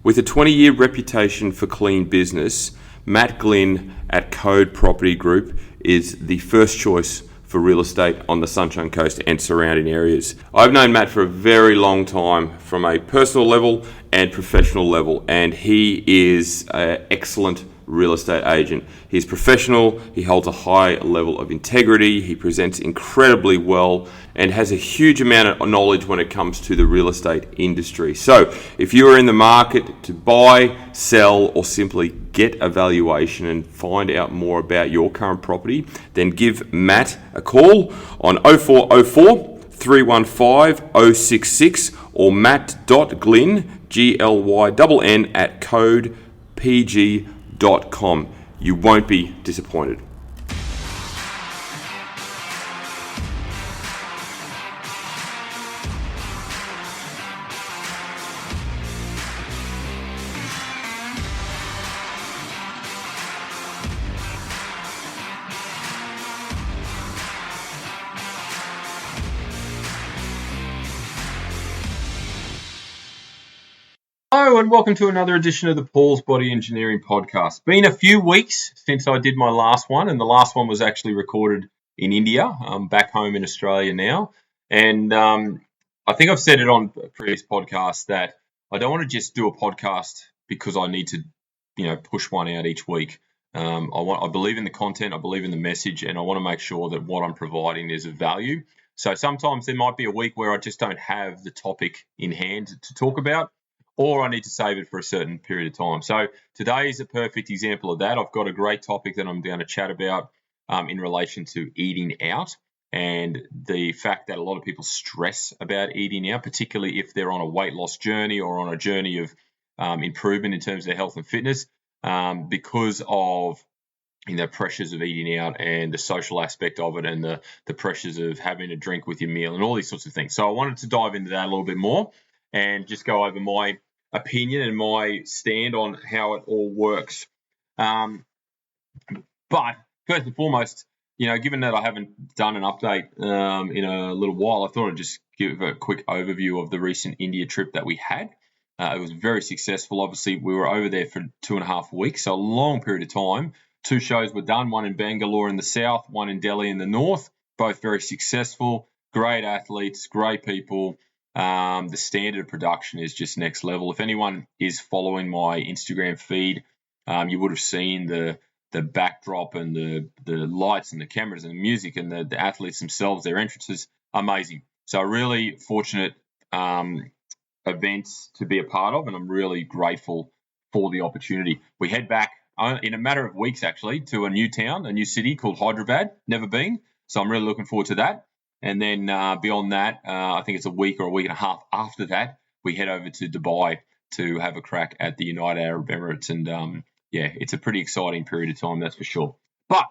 With a 20-year reputation for clean business, Matt Glynn at Code Property Group is the first choice for real estate on the Sunshine Coast and surrounding areas. I've known Matt for a very long time from a personal level and professional level, and he is an excellent real estate agent. He's professional, he holds a high level of integrity, he presents incredibly well, and has a huge amount of knowledge when it comes to the real estate industry. So if you are in the market to buy, sell, or simply get a valuation and find out more about your current property, then give Matt a call on 0404 315 066 or matt.glynn, GLYNN at codepg.com. You won't be disappointed. Hello and welcome to another edition of the Paul's Body Engineering Podcast. Been a few weeks since I did my last one, and the last one was actually recorded in India. I'm back home in Australia now, and I think I've said it on previous podcasts that I don't want to just do a podcast because I need to, push one out each week. I believe in the content, I believe in the message, and I want to make sure that what I'm providing is of value. So sometimes there might be a week where I just don't have the topic in hand to talk about, or I need to save it for a certain period of time. So today is a perfect example of that. I've got a great topic that I'm going to chat about in relation to eating out and the fact that a lot of people stress about eating out, particularly if they're on a weight loss journey or on a journey of improvement in terms of their health and fitness, because of pressures of eating out and the social aspect of it and the pressures of having a drink with your meal and all these sorts of things. So I wanted to dive into that a little bit more and just go over my opinion and my stand on how it all works. But first and foremost, given that I haven't done an update in a little while, I thought I'd just give a quick overview of the recent India trip that we had. It was very successful. Obviously, we were over there for 2.5 weeks, so a long period of time. 2 shows were done, one in Bangalore in the south, one in Delhi in the north, both very successful, great athletes, great people. The standard of production is just next level. If anyone is following my Instagram feed, you would have seen the backdrop and the lights and the cameras and the music and the athletes themselves, their entrances, amazing. So really fortunate events to be a part of, and I'm really grateful for the opportunity. We head back in a matter of weeks, actually, to a new town, a new city called Hyderabad. Never been, so I'm really looking forward to that. And then beyond that, I think it's a week or a week and a half after that, we head over to Dubai to have a crack at the United Arab Emirates. And it's a pretty exciting period of time, that's for sure. But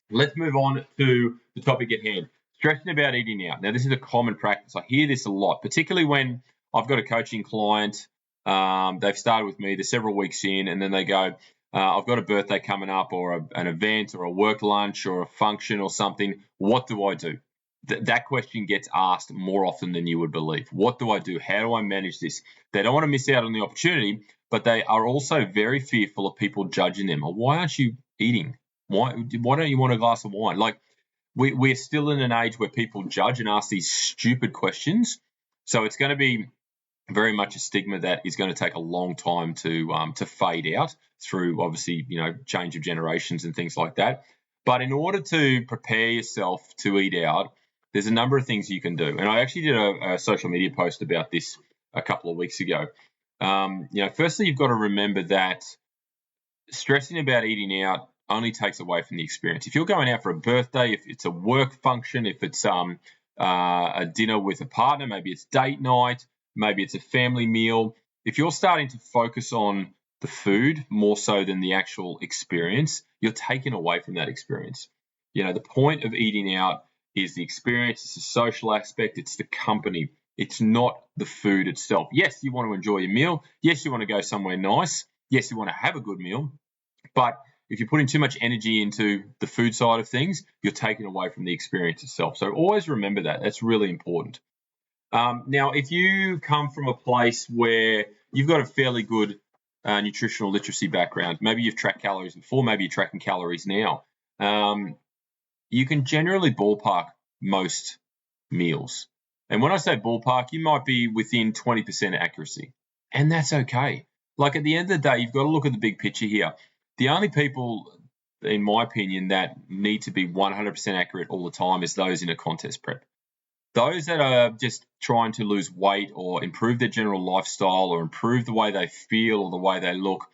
let's move on to the topic at hand. Stressing about eating out. Now, this is a common practice. I hear this a lot, particularly when I've got a coaching client. They've started with me, they're several weeks in, and then they go, I've got a birthday coming up or an event or a work lunch or a function or something. What do I do? That question gets asked more often than you would believe. What do I do? How do I manage this? They don't want to miss out on the opportunity, but they are also very fearful of people judging them. Why aren't you eating? Why don't you want a glass of wine? Like, we're still in an age where people judge and ask these stupid questions. So it's going to be very much a stigma that is going to take a long time to fade out through, obviously, change of generations and things like that. But in order to prepare yourself to eat out, there's a number of things you can do. And I actually did a social media post about this a couple of weeks ago. Firstly, you've got to remember that stressing about eating out only takes away from the experience. If you're going out for a birthday, if it's a work function, if it's a dinner with a partner, maybe it's date night, maybe it's a family meal, if you're starting to focus on the food more so than the actual experience, you're taken away from that experience. The point of eating out is the experience, it's the social aspect, it's the company. It's not the food itself. Yes, you want to enjoy your meal. Yes, you want to go somewhere nice. Yes, you want to have a good meal. But if you're putting too much energy into the food side of things, you're taking away from the experience itself. So always remember that. That's really important. Now, if you come from a place where you've got a fairly good nutritional literacy background. Maybe you've tracked calories before, maybe you're tracking calories now. You can generally ballpark most meals. And when I say ballpark, you might be within 20% accuracy. And that's okay. Like at the end of the day, you've got to look at the big picture here. The only people, in my opinion, that need to be 100% accurate all the time is those in a contest prep. Those that are just trying to lose weight or improve their general lifestyle or improve the way they feel or the way they look,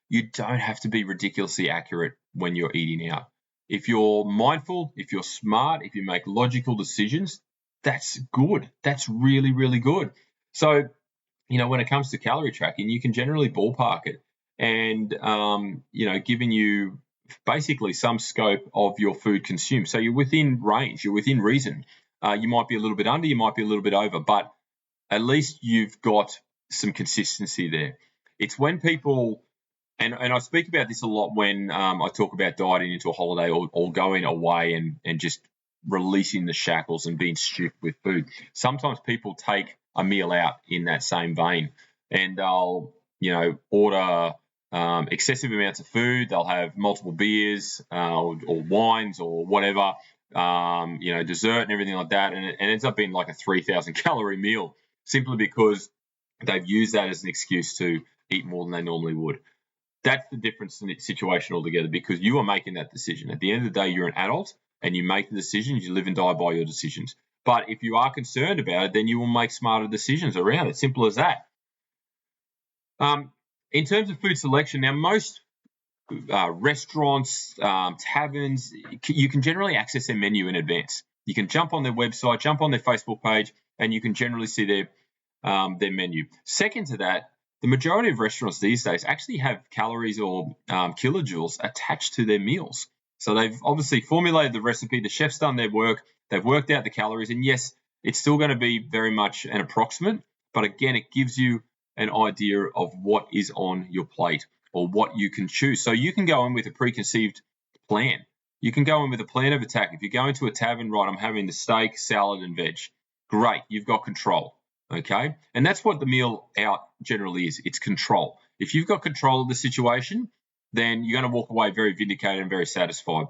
you don't have to be ridiculously accurate when you're eating out. If you're mindful, if you're smart, if you make logical decisions, that's good. That's really, really good. So, when it comes to calorie tracking, you can generally ballpark it and, giving you basically some scope of your food consumed. So you're within range, you're within reason. You might be a little bit under, you might be a little bit over, but at least you've got some consistency there. It's when people, and I speak about this a lot when I talk about dieting into a holiday or going away and just releasing the shackles and being strict with food. Sometimes people take a meal out in that same vein and they'll, order excessive amounts of food. They'll have multiple beers or wines or whatever, dessert and everything like that. And it ends up being like a 3,000 calorie meal simply because they've used that as an excuse to eat more than they normally would. That's the difference in the situation altogether because you are making that decision. At the end of the day, you're an adult and you make the decisions. You live and die by your decisions. But if you are concerned about it, then you will make smarter decisions around it. Simple as that. In terms of food selection, now most restaurants, taverns, you can generally access their menu in advance. You can jump on their website, jump on their Facebook page, and you can generally see their menu. Second to that, the majority of restaurants these days actually have calories or kilojoules attached to their meals. So they've obviously formulated the recipe. The chef's done their work. They've worked out the calories. And yes, it's still going to be very much an approximate. But again, it gives you an idea of what is on your plate or what you can choose. So you can go in with a preconceived plan. You can go in with a plan of attack. If you go into a tavern, right, I'm having the steak, salad, and veg. Great, you've got control. Okay, and that's what the meal out generally is. It's control. If you've got control of the situation, then you're going to walk away very vindicated and very satisfied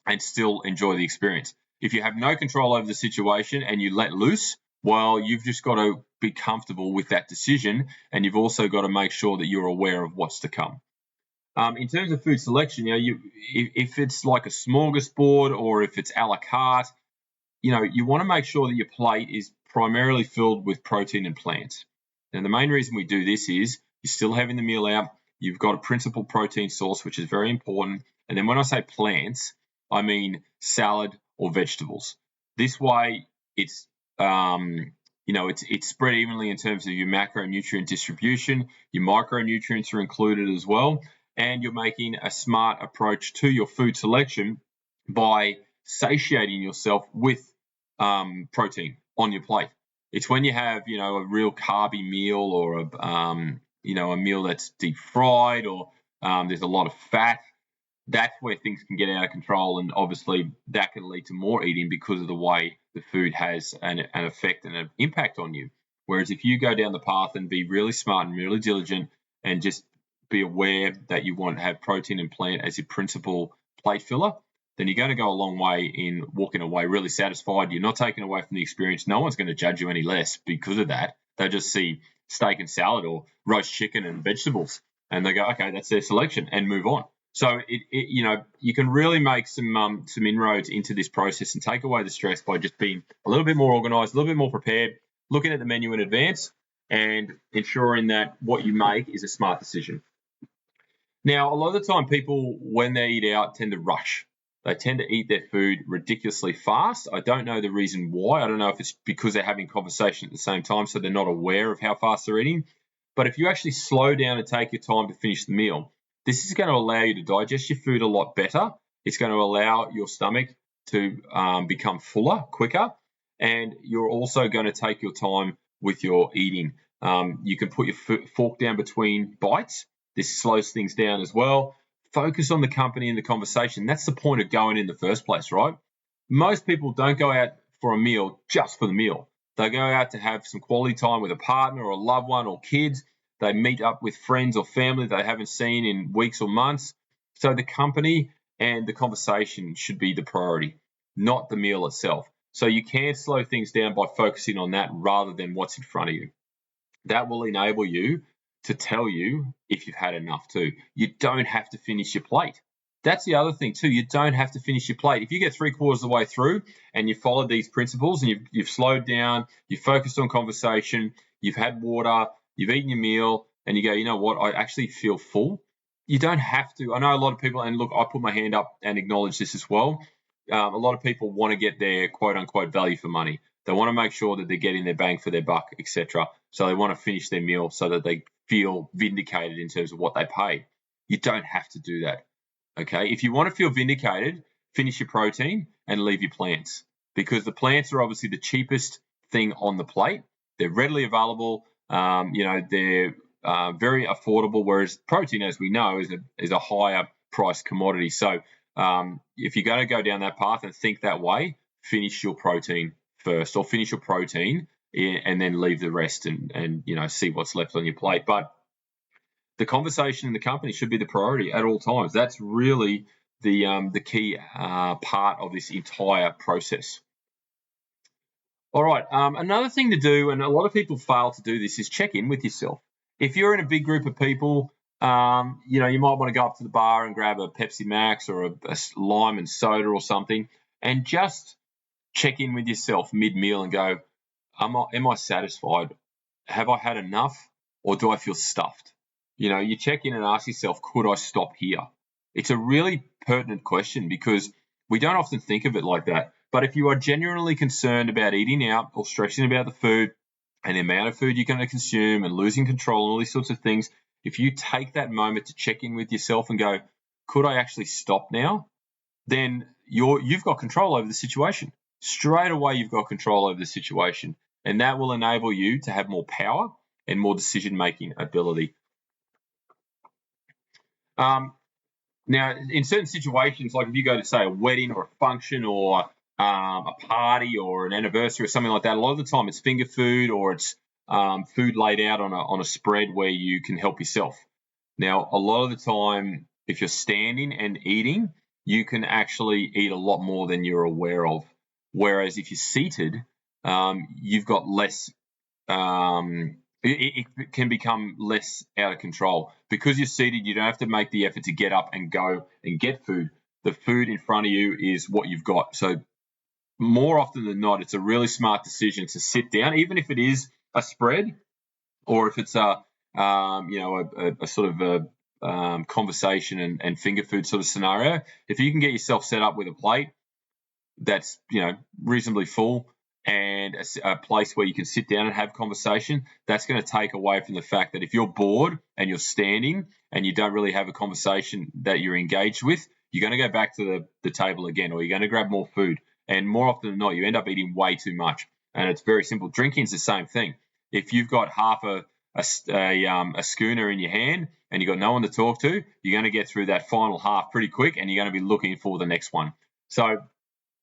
and still enjoy the experience. If you have no control over the situation and you let loose, well, you've just got to be comfortable with that decision, and you've also got to make sure that you're aware of what's to come. In terms of food selection, if it's like a smorgasbord or if it's a la carte, you want to make sure that your plate is primarily filled with protein and plants. And the main reason we do this is you're still having the meal out. You've got a principal protein source, which is very important. And then when I say plants, I mean salad or vegetables. This way, it's spread evenly in terms of your macronutrient distribution. Your micronutrients are included as well. And you're making a smart approach to your food selection by satiating yourself with protein on your plate. It's when you have, a real carby meal or a meal that's deep fried or there's a lot of fat. That's where things can get out of control, and obviously that can lead to more eating because of the way the food has an effect and an impact on you. Whereas if you go down the path and be really smart and really diligent and just be aware that you want to have protein and plant as your principal plate filler, then you're going to go a long way in walking away really satisfied. You're not taking away from the experience. No one's going to judge you any less because of that. They just see steak and salad or roast chicken and vegetables, and they go, okay, that's their selection, and move on. So you can really make some inroads into this process and take away the stress by just being a little bit more organized, a little bit more prepared, looking at the menu in advance, and ensuring that what you make is a smart decision. Now, a lot of the time, people, when they eat out, tend to rush. They tend to eat their food ridiculously fast. I don't know the reason why. I don't know if it's because they're having conversation at the same time, so they're not aware of how fast they're eating. But if you actually slow down and take your time to finish the meal, this is going to allow you to digest your food a lot better. It's going to allow your stomach to become fuller quicker, and you're also going to take your time with your eating. You can put your fork down between bites. This slows things down as well. Focus on the company and the conversation. That's the point of going in the first place, right? Most people don't go out for a meal just for the meal. They go out to have some quality time with a partner or a loved one or kids. They meet up with friends or family they haven't seen in weeks or months. So the company and the conversation should be the priority, not the meal itself. So you can slow things down by focusing on that rather than what's in front of you. That will enable you to tell you if you've had enough too. You don't have to finish your plate. That's the other thing too. You don't have to finish your plate. If you get 3/4 of the way through and you followed these principles and you've slowed down, you've focused on conversation, you've had water, you've eaten your meal, and you go, you know what, I actually feel full. You don't have to. I know a lot of people, and look, I put my hand up and acknowledge this as well. A lot of people want to get their quote unquote value for money. They want to make sure that they're getting their bang for their buck, etc. So they want to finish their meal so that they feel vindicated in terms of what they paid. You don't have to do that. Okay, if you want to feel vindicated, finish your protein and leave your plants, because the plants are obviously the cheapest thing on the plate. They're readily available. They're very affordable, whereas protein, as we know, is a higher price commodity. So if you're going to go down that path and think that way, finish your protein first, or finish your protein and then leave the rest and see what's left on your plate. But the conversation in the company should be the priority at all times. That's really the key part of this entire process. All right, another thing to do, and a lot of people fail to do this, is check in with yourself. If you're in a big group of people, you might want to go up to the bar and grab a Pepsi Max or a lime and soda or something, and just check in with yourself mid-meal and go, am I satisfied? Have I had enough, or do I feel stuffed? You check in and ask yourself, could I stop here? It's a really pertinent question because we don't often think of it like that. But if you are genuinely concerned about eating out or stressing about the food and the amount of food you're going to consume and losing control and all these sorts of things, if you take that moment to check in with yourself and go, could I actually stop now? Then you've got control over the situation. Straight away, you've got control over the situation. And that will enable you to have more power and more decision-making ability. Now, in certain situations, like if you go to, say, a wedding or a function or a party or an anniversary or something like that, a lot of the time it's finger food or it's food laid out on a spread where you can help yourself. Now, a lot of the time, if you're standing and eating, you can actually eat a lot more than you're aware of. Whereas if you're seated, you've got less it can become less out of control. Because you're seated, you don't have to make the effort to get up and go and get food. The food in front of you is what you've got. So more often than not, it's a really smart decision to sit down, even if it is a spread or if it's a sort of a conversation and finger food sort of scenario. If you can get yourself set up with a plate that's reasonably full, and a place where you can sit down and have conversation, that's going to take away from the fact that if you're bored and you're standing and you don't really have a conversation that you're engaged with, you're going to go back to the table again, or you're going to grab more food. And more often than not, you end up eating way too much. And it's very simple. Drinking's the same thing. If you've got half a schooner in your hand and you've got no one to talk to, you're going to get through that final half pretty quick, and you're going to be looking for the next one. So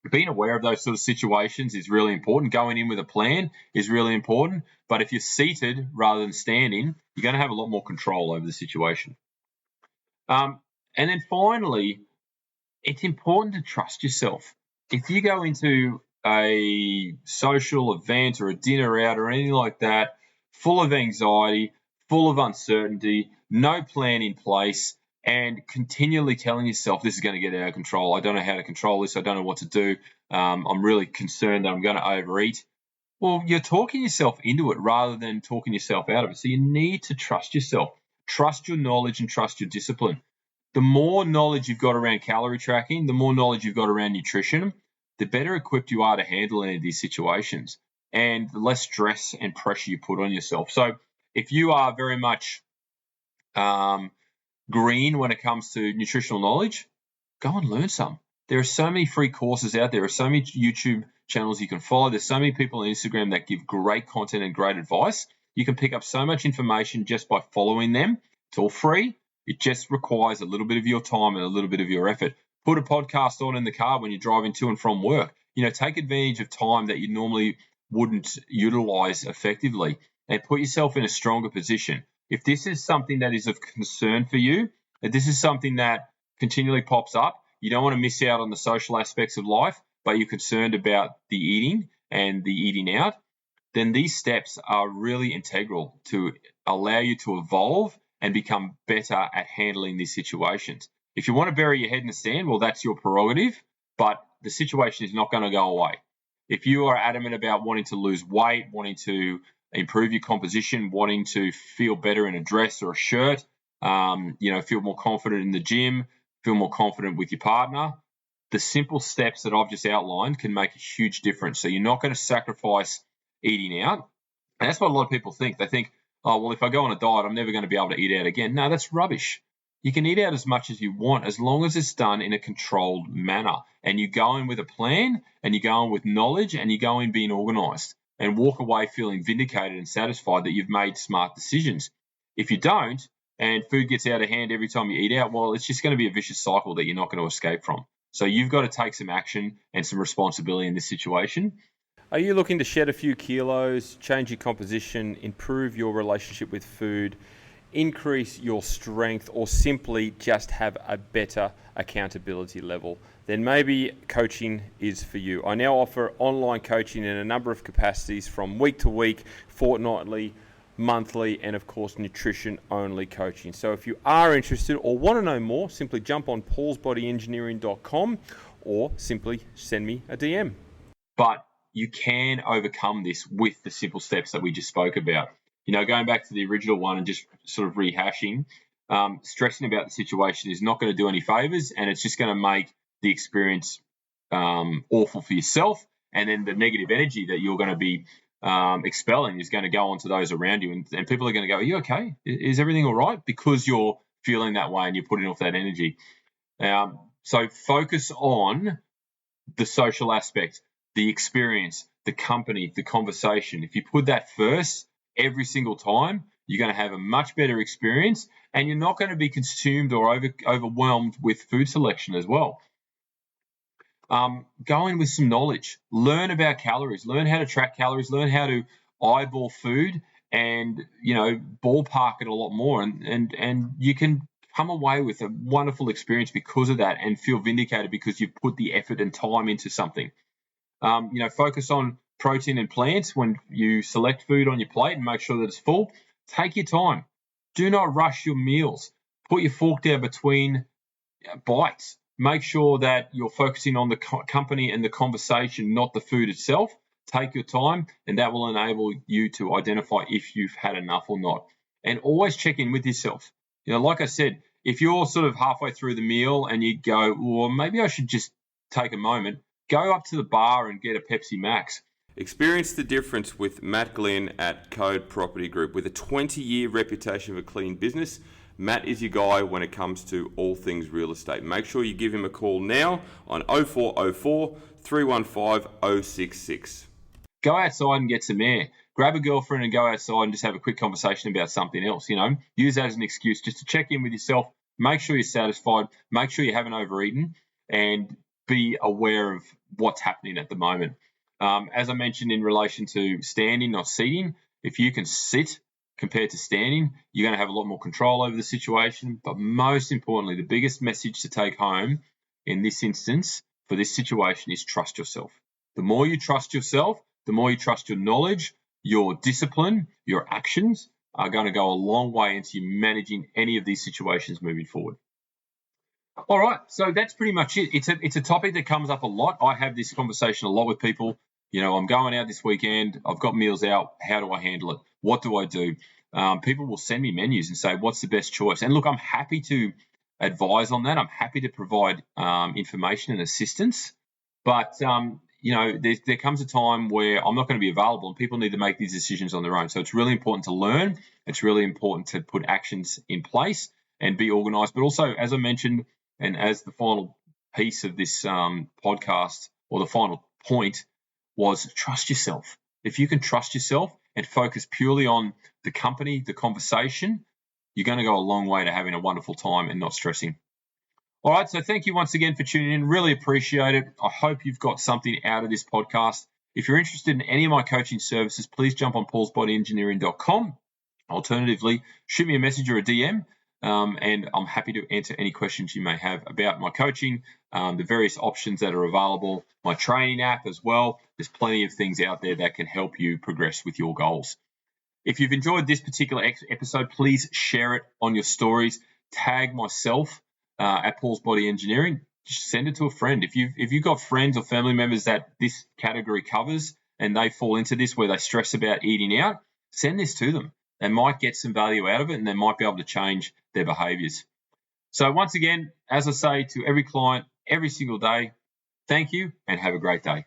being aware of those sort of situations is really important. Going in with a plan is really important. But if you're seated rather than standing, you're going to have a lot more control over the situation. And then finally, it's important to trust yourself. If you go into a social event or a dinner out or anything like that, full of anxiety, full of uncertainty, no plan in place, and continually telling yourself this is going to get out of control. I don't know how to control this. I don't know what to do. I'm really concerned that I'm going to overeat. Well, you're talking yourself into it rather than talking yourself out of it. So you need to trust yourself. Trust your knowledge and trust your discipline. The more knowledge you've got around calorie tracking, the more knowledge you've got around nutrition, the better equipped you are to handle any of these situations, and the less stress and pressure you put on yourself. So if you are very much green when it comes to nutritional knowledge, go and learn some. There are so many free courses out there. There are so many YouTube channels you can follow. There's so many people on Instagram that give great content and great advice. You can pick up so much information just by following them. It's all free. It just requires a little bit of your time and a little bit of your effort. Put a podcast on in the car when you're driving to and from work. Take advantage of time that you normally wouldn't utilize effectively and put yourself in a stronger position. If this is something that is of concern for you, if this is something that continually pops up, you don't want to miss out on the social aspects of life, but you're concerned about the eating and the eating out, then these steps are really integral to allow you to evolve and become better at handling these situations. If you want to bury your head in the sand, well, that's your prerogative, but the situation is not going to go away. If you are adamant about wanting to lose weight, wanting to improve your composition, wanting to feel better in a dress or a shirt, feel more confident in the gym, feel more confident with your partner, the simple steps that I've just outlined can make a huge difference. So you're not going to sacrifice eating out. And that's what a lot of people think. They think, oh, well, if I go on a diet, I'm never going to be able to eat out again. No, that's rubbish. You can eat out as much as you want as long as it's done in a controlled manner. And you go in with a plan, and you go in with knowledge, and you go in being organized and walk away feeling vindicated and satisfied that you've made smart decisions. If you don't, and food gets out of hand every time you eat out, well, it's just going to be a vicious cycle that you're not going to escape from. So you've got to take some action and some responsibility in this situation. Are you looking to shed a few kilos, change your composition, improve your relationship with food, increase your strength, or simply just have a better accountability level? Then maybe coaching is for you. I now offer online coaching in a number of capacities, from week to week, fortnightly, monthly, and of course nutrition only coaching. So if you are interested or want to know more, simply jump on paulsbodyengineering.com or simply send me a DM. But you can overcome this with the simple steps that we just spoke about. Going back to the original one and just sort of rehashing, stressing about the situation is not going to do any favors, and it's just going to make the experience awful for yourself. And then the negative energy that you're going to be expelling is going to go onto those around you. And people are going to go, are you okay? Is everything all right? Because you're feeling that way and you're putting off that energy. So focus on the social aspect, the experience, the company, the conversation. If you put that first every single time, you're going to have a much better experience, and you're not going to be consumed or overwhelmed with food selection as well. Go in with some knowledge. Learn about calories. Learn how to track calories. Learn how to eyeball food and, ballpark it a lot more. And you can come away with a wonderful experience because of that and feel vindicated because you've put the effort and time into something. Focus on protein and plants when you select food on your plate and make sure that it's full. Take your time. Do not rush your meals. Put your fork down between bites. Make sure that you're focusing on the company and the conversation, not the food itself. Take your time, and that will enable you to identify if you've had enough or not. And always check in with yourself. Like I said, if you're sort of halfway through the meal and you go, well, maybe I should just take a moment, go up to the bar and get a Pepsi Max. Experience the difference with Matt Glynn at Code Property Group. With a 20-year reputation of a clean business, Matt is your guy when it comes to all things real estate. Make sure you give him a call now on 0404 315 066. Go outside and get some air. Grab a girlfriend and go outside and just have a quick conversation about something else. Use that as an excuse just to check in with yourself. Make sure you're satisfied. Make sure you haven't overeaten, and be aware of what's happening at the moment. As I mentioned in relation to standing, not seating, if you can sit compared to standing, you're going to have a lot more control over the situation. But most importantly, the biggest message to take home in this instance for this situation is trust yourself. The more you trust yourself, the more you trust your knowledge, your discipline, your actions are going to go a long way into you managing any of these situations moving forward. All right, so that's pretty much it. It's a topic that comes up a lot. I have this conversation a lot with people. I'm going out this weekend. I've got meals out. How do I handle it? What do I do? People will send me menus and say, what's the best choice? And look, I'm happy to advise on that. I'm happy to provide information and assistance. But, there comes a time where I'm not going to be available and people need to make these decisions on their own. So it's really important to learn. It's really important to put actions in place and be organized. But also, as I mentioned, and as the final piece of this podcast, or the final point, was trust yourself. If you can trust yourself and focus purely on the company, the conversation, you're going to go a long way to having a wonderful time and not stressing. All right, so thank you once again for tuning in. Really appreciate it. I hope you've got something out of this podcast. If you're interested in any of my coaching services, please jump on paulsbodyengineering.com. Alternatively, shoot me a message or a DM, and I'm happy to answer any questions you may have about my coaching, the various options that are available, my training app as well. There's plenty of things out there that can help you progress with your goals. If you've enjoyed this particular episode, please share it on your stories. Tag myself at Paul's Body Engineering. Just send it to a friend. If you've got friends or family members that this category covers and they fall into this where they stress about eating out, send this to them. They might get some value out of it and they might be able to change their behaviors. So once again, as I say to every client every single day, thank you and have a great day.